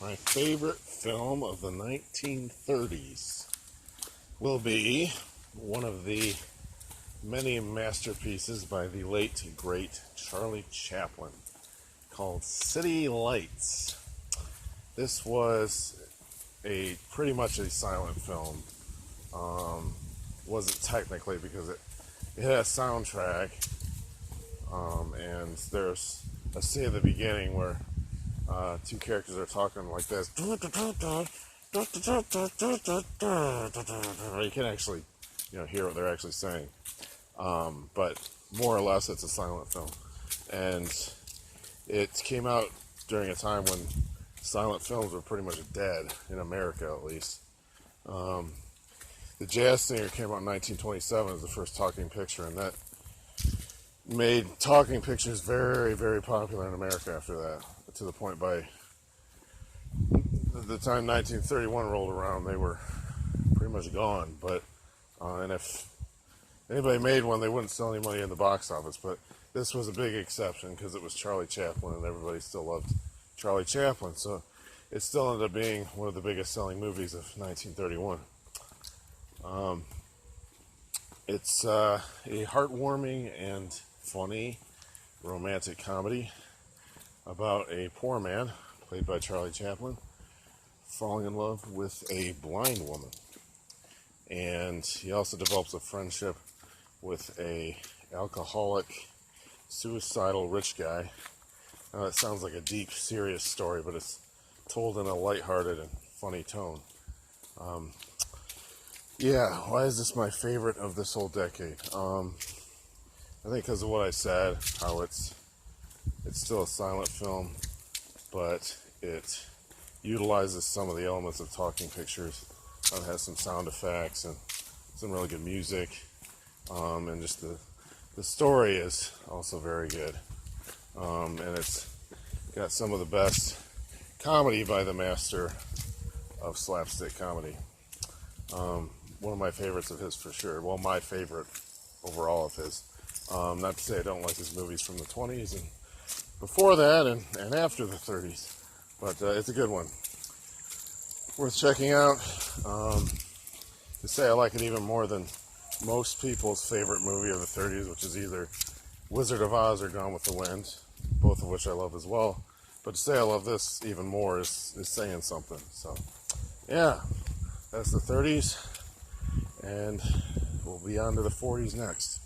My favorite film of the 1930s will be one of the many masterpieces by the late, great Charlie Chaplin called City Lights. This was pretty much a silent film. Wasn't technically because it had a soundtrack, and there's a scene at the beginning where two characters are talking like this. You can actually, hear what they're actually saying. But more or less, it's a silent film, and it came out during a time when silent films were pretty much dead in America, at least. The Jazz Singer came out in 1927 as the first talking picture, and that made talking pictures very, very popular in America after that, to the point by the time 1931 rolled around, they were pretty much gone. But and if anybody made one, they wouldn't sell any money in the box office. But this was a big exception because it was Charlie Chaplin, and everybody still loved Charlie Chaplin. So it still ended up being one of the biggest selling movies of 1931. It's a heartwarming and funny romantic comedy about a poor man, played by Charlie Chaplin, falling in love with a blind woman. And he also develops a friendship with a alcoholic, suicidal rich guy. Now that sounds like a deep, serious story, but it's told in a lighthearted and funny tone. Why is this my favorite of this whole decade? I think because of what I said, how it's still a silent film, but it utilizes some of the elements of talking pictures. It has some sound effects and some really good music, and just the story is also very good, and it's got some of the best comedy by the master of slapstick comedy. One of my favorites of his for sure. Well, my favorite overall of his. Not to say I don't like his movies from the 20s and before that and after the 30s, but it's a good one. Worth checking out. To say I like it even more than most people's favorite movie of the 30s, which is either Wizard of Oz or Gone with the Wind, both of which I love as well. But to say I love this even more is saying something. So, yeah, that's the 30s, and we'll be on to the 40s next.